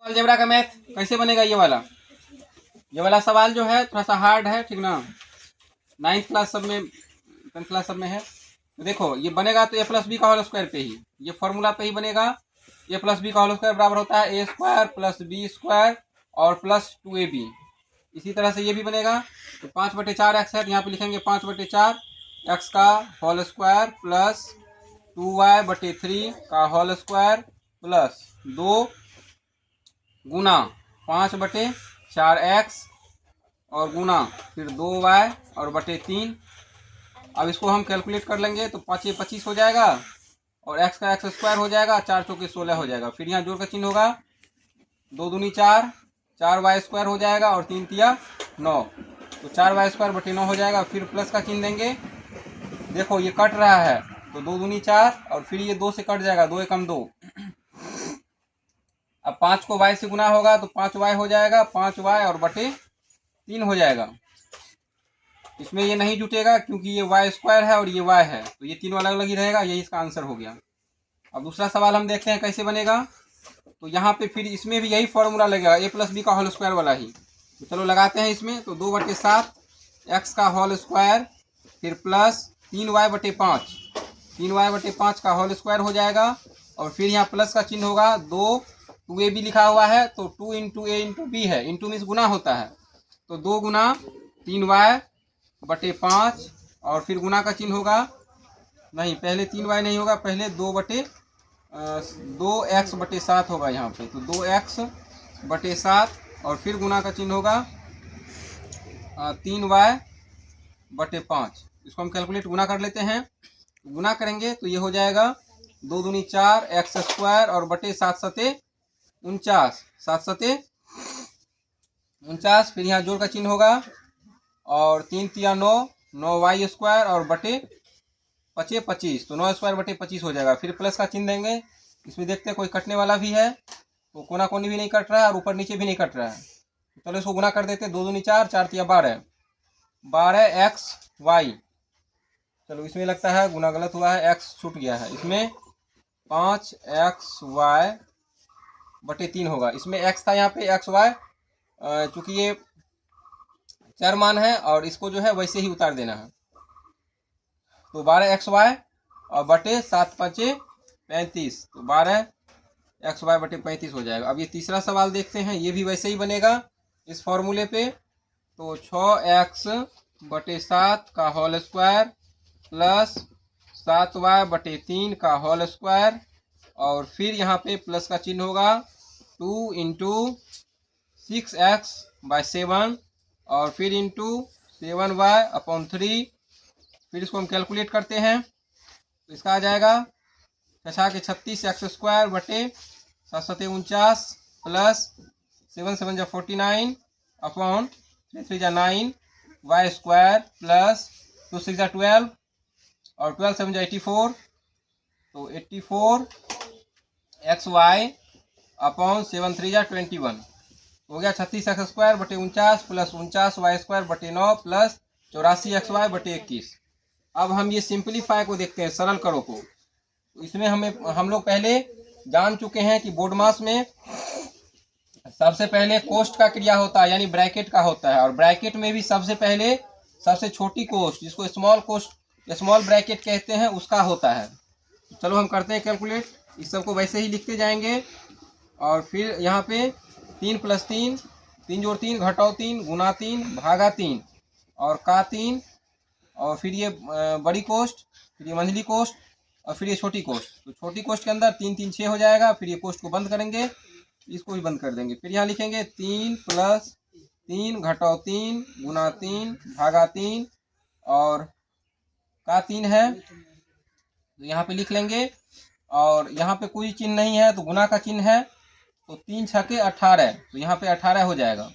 Algebra का math कैसे बनेगा ये वाला सवाल जो है थोड़ा सा हार्ड है, ठीक ना। 9th क्लास सब में 10th क्लास सब में है। तो देखो ये बनेगा तो ए प्लस बी का होल स्क्वायर पे ही, ये फॉर्मूला पे ही बनेगा। ए प्लस बी का होल स्क्वायर बराबर होता है ए स्क्वायर प्लस बी स्क्वायर और प्लस 2ab। इसी तरह से ये भी बनेगा तो 5/4 एक्स है, यहाँ पे लिखेंगे 5/4 एक्स का होल स्क्वायर प्लस 2y/3 का होल स्क्वायर प्लस 2 गुना 5/4 एक्स और गुना फिर 2y और बटे 3। अब इसको हम कैलकुलेट कर लेंगे तो 5 ये 25 हो जाएगा और x का एक्स स्क्वायर हो जाएगा, 4 चौके 16 हो जाएगा। फिर यहाँ जोड़ का चिन्ह होगा, 2 दूनी 4, 4y स्क्वायर हो जाएगा और 3 तिया 9, तो 4y² बटे 9 हो जाएगा। फिर प्लस का चिन्ह देंगे, देखो ये कट रहा है तो 2 दूनी 4 और फिर ये 2 से कट जाएगा, 2 एकम 2। अब 5 को y से गुना होगा तो 5y हो जाएगा, 5y और बटे 3 हो जाएगा। इसमें ये नहीं जुटेगा क्योंकि ये y स्क्वायर है और ये y है, तो ये तीनों अलग अलग ही रहेगा, यही इसका आंसर हो गया। अब दूसरा सवाल हम देखते हैं कैसे बनेगा। तो यहाँ पे फिर इसमें भी यही फॉर्मूला लगेगा, ए प्लस बी का होल स्क्वायर वाला ही। तो चलो लगाते हैं इसमें। तो 2/7 एक्स का होल स्क्वायर फिर प्लस 3y/5, 3y/5 का होल स्क्वायर हो जाएगा और फिर यहाँ प्लस का चिन्ह होगा, 2a b लिखा हुआ है तो 2 इंटू ए इंटू बी है, इंटू मीन्स गुना होता है, तो 2 गुना 3y/5 और फिर गुना का चिन्ह होगा, नहीं पहले 3y नहीं होगा, पहले 2x/7 होगा यहाँ पे, तो 2x/7 और फिर गुना का चिन्ह होगा 3y/5। इसको हम कैलकुलेट गुना कर लेते हैं। गुना करेंगे तो ये हो जाएगा 2 दूनी 4 एक्स स्क्वायर और बटे 7 सते 49, 7 सते 49। फिर यहाँ जोड़ का चिन्ह होगा और 3 तिया 9, 9y स्क्वायर और बटे 25, तो 9 स्क्वायर बटे 25 हो जाएगा। फिर प्लस का चिन्ह देंगे, इसमें देखते हैं कोई कटने वाला भी है, तो कोना कोनी भी नहीं कट रहा है और ऊपर नीचे भी नहीं कट रहा है। चलो इसको गुना कर देते हैं, 2 दूनी 4, 4 तिया 12, 12xy। चलो इसमें लगता है गुना गलत हुआ है, x छूट गया है, इसमें 5xy/3 होगा। इसमें x था, यहाँ पे xy चूँकि ये चर मान है और इसको जो है वैसे ही उतार देना है, तो 12xy और बटे 7 5 35, तो 12xy/35 हो जाएगा। अब ये तीसरा सवाल देखते हैं, ये भी वैसे ही बनेगा इस फॉर्मूले पे। तो 6x/7 का होल स्क्वायर प्लस 7y/3 का होल स्क्वायर और फिर यहाँ पे प्लस का चिन्ह होगा, 2 इंटू 6x/7 और फिर इंटू 7y/3। फिर इसको हम कैलकुलेट करते हैं तो इसका आ जाएगा 6×36 एक्स स्क्वायर बटे 7 सते 49 प्लस 7 7 जा 49 अपॉन 3 जा 9 वाई स्क्वायर प्लस 2 6 जा 12 और 12 7 जा 84, तो 84 एक्स वाई अपॉन 7 3 जा 21 हो गया। 36 एक्स स्क्वायर बटे 49 प्लस 49 y स्क्वायर बटे 9 प्लस 84 एक्स वाई बटे 21। अब हम ये सिंपलीफाई को देखते हैं, सरल करो को। इसमें हम लोग पहले जान चुके हैं कि बोर्ड मास में सबसे पहले कोष्ट का क्रिया होता है, यानी ब्रैकेट का होता है, और ब्रैकेट में भी सबसे पहले सबसे छोटी कोष्ट जिसको स्मॉल कोष्ट स्मॉल ब्रैकेट कहते हैं उसका होता है। चलो हम करते हैं कैलकुलेट, इस सबको वैसे ही लिखते जाएंगे। और फिर यहाँ पे 3 + 3, 3 जोड़ 3 घटाओ 3 गुना 3 भागा 3 और का 3 और फिर ये बड़ी कोष्ट, फिर ये मंझली कोष्ट और फिर ये छोटी कोष्ट। तो छोटी कोष्ट के अंदर 3 3 6 हो जाएगा, फिर ये कोष्ट को बंद करेंगे, इसको भी बंद कर देंगे। फिर यहाँ लिखेंगे 3 + 3 घटाओ 3 गुना 3 भागा 3 और का 3 है तो यहाँ पे लिख लेंगे। और यहाँ पे कोई चिन्ह नहीं है तो गुना का चिन्ह है, तो 3 छके 18, तो यहाँ पे 18 हो जाएगा।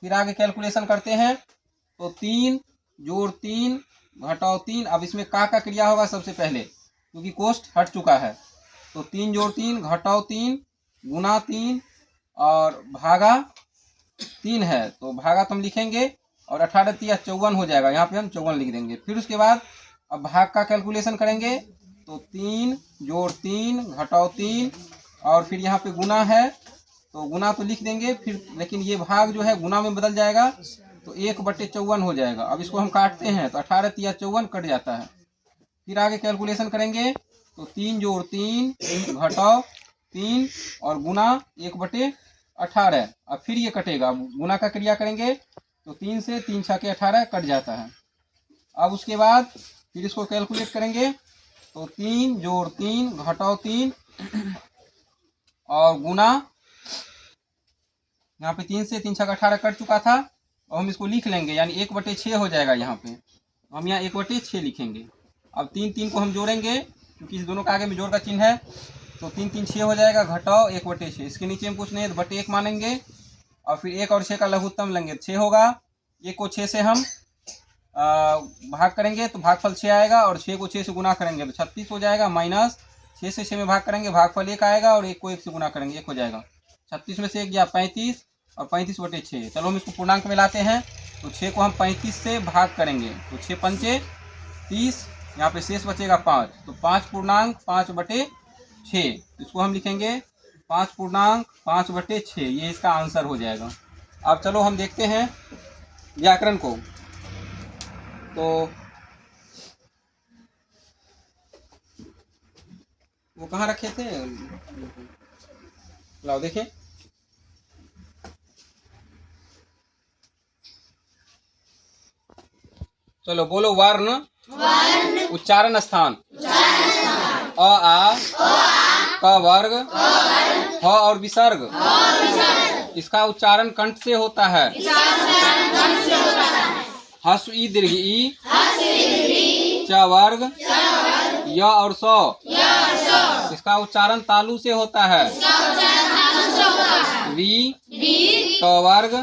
फिर आगे कैलकुलेशन करते हैं तो 3 जोड़ 3 घटाओ 3। अब इसमें का क्रिया होगा सबसे पहले क्योंकि कोष्ट हट चुका है, तो 3 जोड़ 3 घटाओ 3 गुना 3 और भागा 3 है, तो भागा तो हम लिखेंगे और 18 तिया 54 हो जाएगा, यहाँ पे हम 54 लिख देंगे। फिर उसके बाद अब भाग का कैलकुलेशन करेंगे तो 3 जोड़ 3 घटाओ 3 और फिर यहाँ पे गुना है तो गुना तो लिख देंगे फिर, लेकिन ये भाग जो है गुना में बदल जाएगा तो 1/54 हो जाएगा। अब इसको हम काटते हैं तो 18 तिया 54 कट जाता है। फिर आगे कैलकुलेशन करेंगे तो 3 जोड़ 3 घटाओ 3 और गुना 1/18। अब फिर ये कटेगा, अब गुना का क्रिया करेंगे तो 3 से 3 छके 18 कट जाता है। अब उसके बाद फिर इसको कैलकुलेट करेंगे तो 3 जोड़ 3 घटाओ 3 और गुना, यहाँ पे 3 से 3 छके 18 कट चुका था और हम इसको लिख लेंगे, यानी 1/6 हो जाएगा। यहाँ पे हम यहाँ 1/6 लिखेंगे। अब 3 3 को हम जोड़ेंगे क्योंकि इस दोनों का आगे में जोड़ का चिन्ह है, तो 3 3 6 हो जाएगा, घटाओ 1/6। इसके नीचे में कुछ नहीं है तो बटे 1 मानेंगे और फिर 1 और 6 का लघुत्तम लेंगे, 6 होगा। 1 को 6 से हम भाग करेंगे तो भागफल 6 आएगा और 6 को 6 से गुना करेंगे तो 36 हो जाएगा, माइनस 6 से 6 में भाग करेंगे भागफल 1 आएगा और 1 को 1 से गुना करेंगे 1 हो जाएगा। 36 में से 1 गया 35 और 35/6। चलो हम इसको पूर्णांक में लाते हैं तो 6 को हम 35 से भाग करेंगे तो 6 पंचे 30, यहाँ पे शेष बचेगा 5, तो 5/5/6। इसको हम लिखेंगे 5/5/6, ये इसका आंसर हो जाएगा। अब चलो हम देखते हैं व्याकरण को। तो वो कहाँ रखे थे, लाओ देखें। चलो बोलो, वर्ण उच्चारण स्थान अ आ क वर्ग ह और विसर्ग, इसका उच्चारण कंठ से होता है। हस्व ई दीर्घ ई च वर्ग य और सौ, इसका उच्चारण तालु से होता है। वी ट वर्ग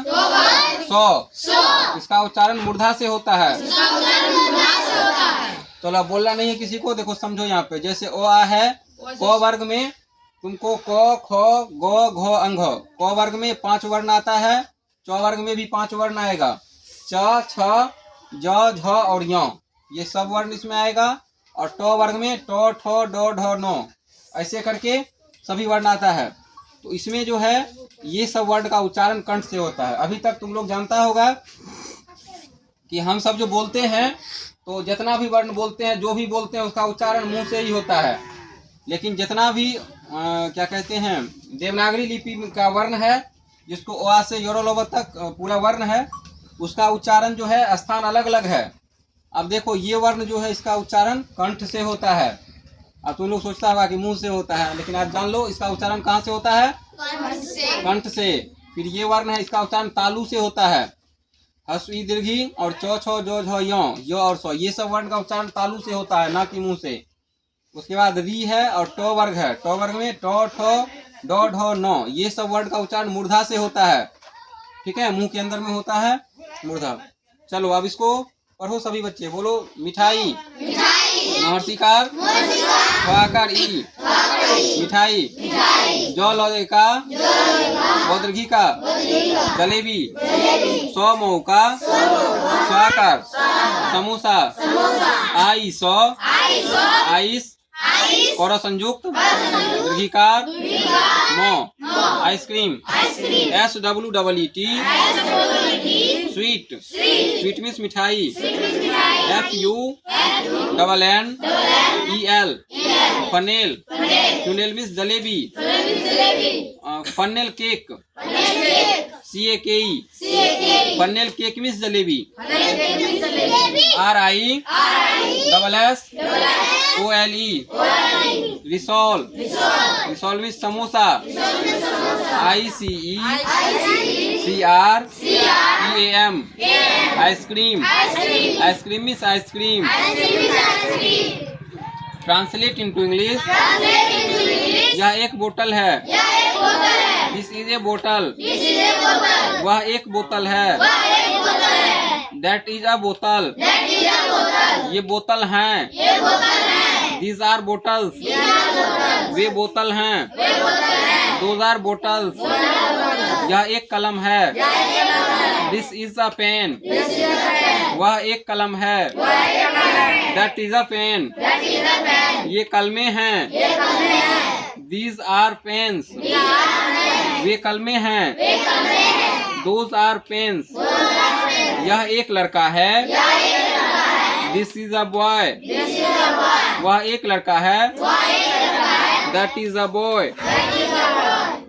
सौ, इसका उच्चारण मूर्धा से होता है। चलो बोलना नहीं है किसी को, देखो समझो यहाँ पे। जैसे ओ आ है, क वर्ग में तुमको क ख ग घ अंघ, क वर्ग में 5 वर्ण आता है, च वर्ग में भी 5 वर्ण आएगा, च छ ज झ और य, ये सब वर्ण इसमें आएगा। और ट वर्ग में ट ठ ड ढ न, ऐसे करके सभी वर्ण आता है। तो इसमें जो है ये सब वर्ण का उच्चारण कंठ से होता है। अभी तक तुम लोग जानता होगा कि हम सब जो बोलते हैं तो जितना भी वर्ण बोलते हैं, जो भी बोलते हैं उसका उच्चारण मुंह से ही होता है। लेकिन जितना भी क्या कहते हैं देवनागरी लिपि का वर्ण है, जिसको ओ आ से योरोलोब तक पूरा वर्ण है, उसका उच्चारण जो है स्थान अलग अलग है। अब देखो ये वर्ण जो है इसका उच्चारण कंठ से होता है। अब तुम लोग सोचता होगा कि मुंह से होता है, लेकिन आज जान लो इसका उच्चारण कहाँ से होता है, कंठ से। फिर ये वर्ण है, इसका उच्चारण तालु से होता है। हस्व ई दीर्घी और च छ ज झ य और सौ, ये सब वर्ण का उच्चारण तालु से होता है, ना कि मुंह से। उसके बाद री है और ट वर्ग है, ट वर्ग में ट ठ ड ढ न, ये सब वर्ण का उच्चारण मूर्धा से होता है। ठीक है, मुंह के अंदर में होता है मूर्धा। चलो अब इसको पढ़ो सभी बच्चे, बोलो मिठाई, महर्षिकार स्वाकार ई मिठाई, ज ल का बदरघी का जलेबी, सौ मऊ का स्वाकार समोसा, आई सौ आइस और संयुक्त दीर्घिकार मो ice cream, SWEET sweet, sweet means mithai, FUNNEL funnel, funnel means jalebi, funnel cake CAKE funnel cake means jalebi, RISSOLE rissole, rissole means samosa, ICECREAM ice cream, ice cream means ice cream. Translate into English, यह एक बोतल है, दिस इज ए बोतल, वह एक बोतल है, दैट इज अ बोतल, ये बोतल हैं, दीज आर बोटल्स, वे बोतल हैं, दोज आर बोटल्स, यह एक कलम है, दिस इज अ पेन, वह एक कलम है, दैट इज अ पेन, ये कलमे हैं, These are pens. वे कलमे हैं. Those are pens. यह एक लड़का है. This is a boy. वह एक लड़का है. That is a boy.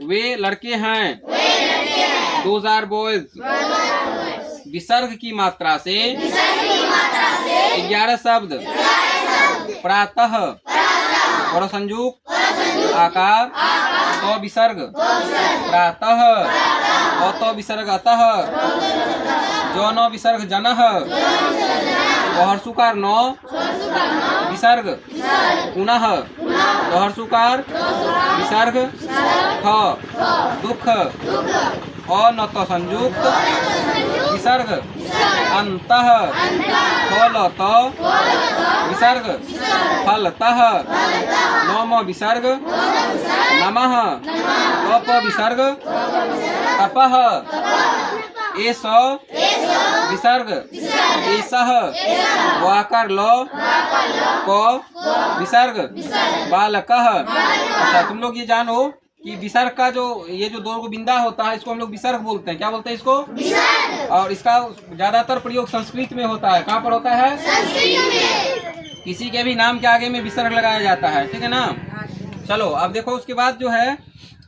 वे लड़के हैं. Those are boys. विसर्ग की मात्रा से 11 शब्द. प्रातः, परसंयुक्त आकार, तो विसर्ग. प्रातः, तो विसर्ग अतः, जो न विसर्ग जनः, हर्षुकार न विसर्ग पुनः, हर्षुकार विसर्ग ख, दुख, अनत संयुक्त विसर्ग अंतः, फलत विसर्ग फलतः, नम विसर्ग नमः, तप विसर्ग तपः, एस विसर्ग एसः, वाकार ल क विसर्ग बालकः. अच्छा, तुम लोग ये जानो कि विसर्ग का जो ये जो दो बिंदा होता है इसको हम लोग विसर्ग बोलते हैं. क्या बोलते हैं इसको? और इसका ज्यादातर प्रयोग संस्कृत में होता है. कहाँ पर होता है? संस्कृत में. किसी के भी नाम के आगे में विसर्ग लगाया जाता है. ठीक है ना. चलो अब देखो, उसके बाद जो है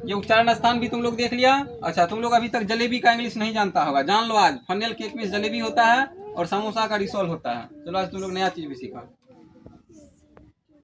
ये उच्चारण स्थान भी तुम लोग देख लिया. अच्छा, तुम लोग अभी तक जलेबी का इंग्लिश नहीं जानता होगा. जान लो, आज फनेल केक में जलेबी होता है और समोसा का रिसोल होता है. चलो आज तुम लोग नया चीज भी सीखा.